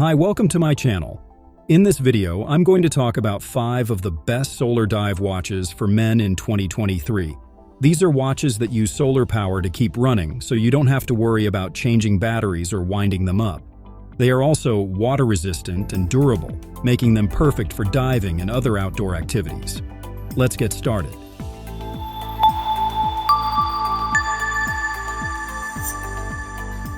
Hi, welcome to my channel. In this video, I'm going to talk about 5 of the best solar dive watches for men in 2023. These are watches that use solar power to keep running, so you don't have to worry about changing batteries or winding them up. They are also water resistant and durable, making them perfect for diving and other outdoor activities. Let's get started.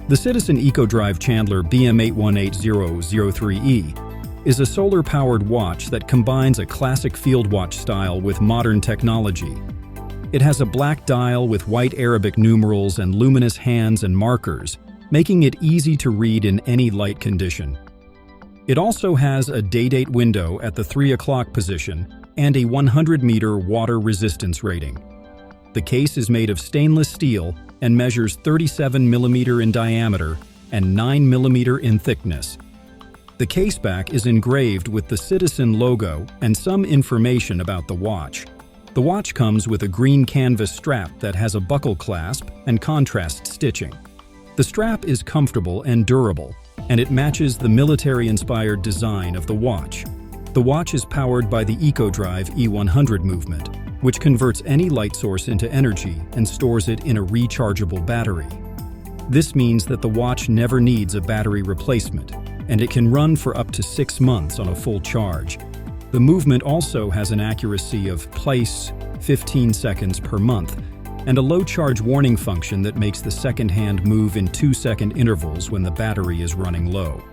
The Citizen EcoDrive Chandler BM818003E is a solar-powered watch that combines a classic field watch style with modern technology. It has a black dial with white Arabic numerals and luminous hands and markers, making it easy to read in any light condition. It also has a day-date window at the 3 o'clock position and a 100-meter water resistance rating. The case is made of stainless steel and measures 37 mm in diameter and 9 mm in thickness. The case back is engraved with the Citizen logo and some information about the watch. The watch comes with a green canvas strap that has a buckle clasp and contrast stitching. The strap is comfortable and durable, and it matches the military-inspired design of the watch. The watch is powered by the EcoDrive E100 movement, which converts any light source into energy and stores it in a rechargeable battery. This means that the watch never needs a battery replacement, and it can run for up to 6 months on a full charge. The movement also has an accuracy of + 15 seconds per month, and a low charge warning function that makes the second hand move in 2-second intervals when the battery is running low.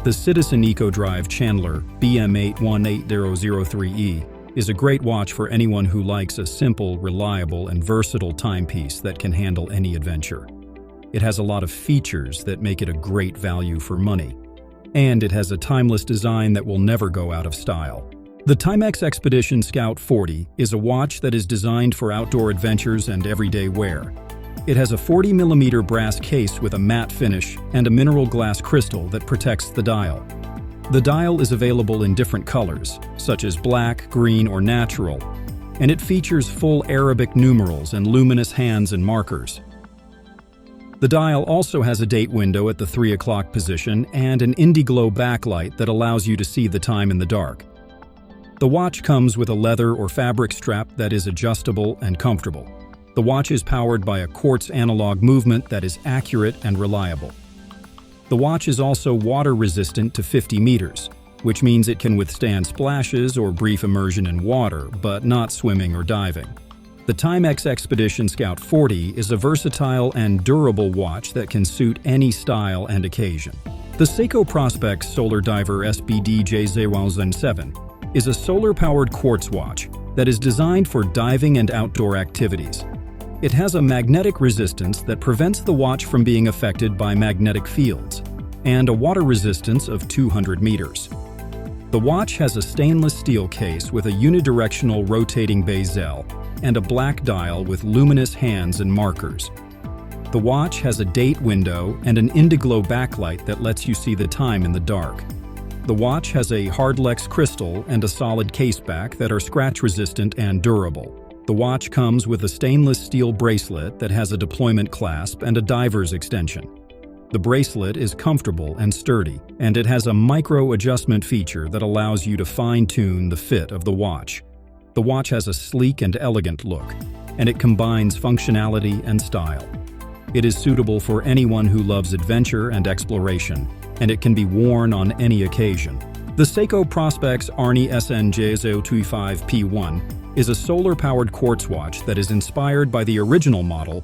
The Citizen EcoDrive Chandler BM818003E is a great watch for anyone who likes a simple, reliable, and versatile timepiece that can handle any adventure. It has a lot of features that make it a great value for money, and it has a timeless design that will never go out of style. The Timex Expedition Scout 40 is a watch that is designed for outdoor adventures and everyday wear. It has a 40 mm brass case with a matte finish and a mineral glass crystal that protects the dial. The dial is available in different colors, such as black, green, or natural, and it features full Arabic numerals and luminous hands and markers. The dial also has a date window at the 3 o'clock position and an indiglow backlight that allows you to see the time in the dark. The watch comes with a leather or fabric strap that is adjustable and comfortable. The watch is powered by a quartz analog movement that is accurate and reliable. The watch is also water resistant to 50 meters, which means it can withstand splashes or brief immersion in water, but not swimming or diving. The Timex Expedition Scout 40 is a versatile and durable watch that can suit any style and occasion. The Seiko Prospex Solar Diver SBD-J007 is a solar-powered quartz watch that is designed for diving and outdoor activities. It has a magnetic resistance that prevents the watch from being affected by magnetic fields, and a water resistance of 200 meters. The watch has a stainless steel case with a unidirectional rotating bezel and a black dial with luminous hands and markers. The watch has a date window and an indiglow backlight that lets you see the time in the dark. The watch has a hardlex crystal and a solid case back that are scratch-resistant and durable. The watch comes with a stainless steel bracelet that has a deployment clasp and a diver's extension. The bracelet is comfortable and sturdy, and it has a micro-adjustment feature that allows you to fine-tune the fit of the watch. The watch has a sleek and elegant look, and it combines functionality and style. It is suitable for anyone who loves adventure and exploration, and it can be worn on any occasion. The Seiko Prospex Arnie SNJ025P1 is a solar-powered quartz watch that is inspired by the original model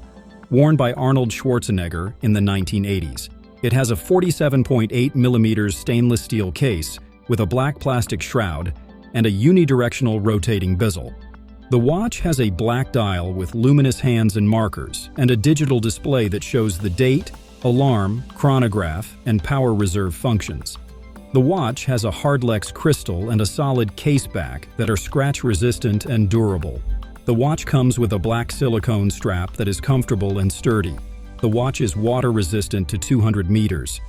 worn by Arnold Schwarzenegger in the 1980s. It has a 47.8 mm stainless steel case with a black plastic shroud and a unidirectional rotating bezel. The watch has a black dial with luminous hands and markers and a digital display that shows the date, alarm, chronograph, and power reserve functions. The watch has a hardlex crystal and a solid case back that are scratch-resistant and durable. The watch comes with a black silicone strap that is comfortable and sturdy. The watch is water-resistant to 200 meters,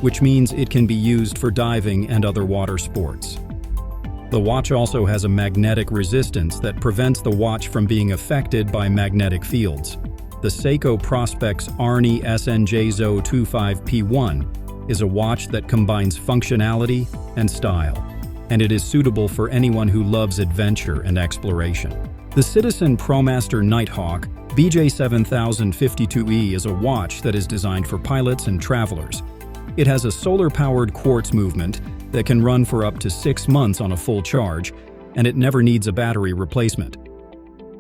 which means it can be used for diving and other water sports. The watch also has a magnetic resistance that prevents the watch from being affected by magnetic fields. The Seiko Prospex Arnie SNJ025P1 is a watch that combines functionality and style, and it is suitable for anyone who loves adventure and exploration. The Citizen ProMaster Nighthawk BJ7052E is a watch that is designed for pilots and travelers. It has a solar-powered quartz movement that can run for up to 6 months on a full charge, and it never needs a battery replacement.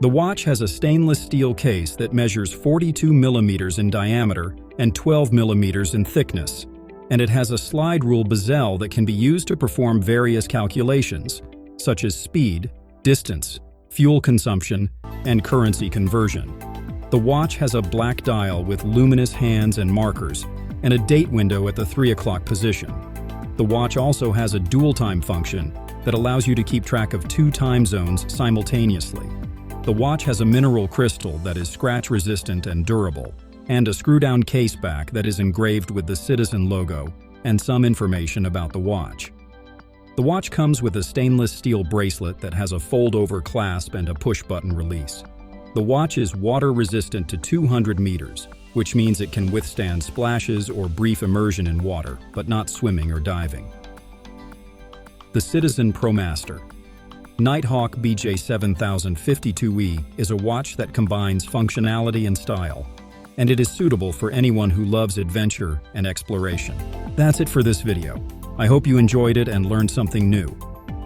The watch has a stainless steel case that measures 42 millimeters in diameter and 12 millimeters in thickness, and it has a slide rule bezel that can be used to perform various calculations, such as speed, distance, fuel consumption, and currency conversion. The watch has a black dial with luminous hands and markers, and a date window at the 3 o'clock position. The watch also has a dual time function that allows you to keep track of 2 time zones simultaneously. The watch has a mineral crystal that is scratch-resistant and durable, and a screw-down case back that is engraved with the Citizen logo and some information about the watch. The watch comes with a stainless steel bracelet that has a fold-over clasp and a push-button release. The watch is water-resistant to 200 meters, which means it can withstand splashes or brief immersion in water, but not swimming or diving. The Citizen ProMaster Nighthawk BJ7052E is a watch that combines functionality and style, and it is suitable for anyone who loves adventure and exploration. That's it for this video. I hope you enjoyed it and learned something new.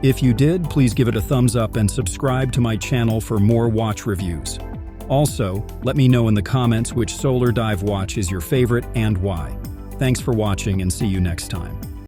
If you did, please give it a thumbs up and subscribe to my channel for more watch reviews. Also, let me know in the comments which solar dive watch is your favorite and why. Thanks for watching and see you next time.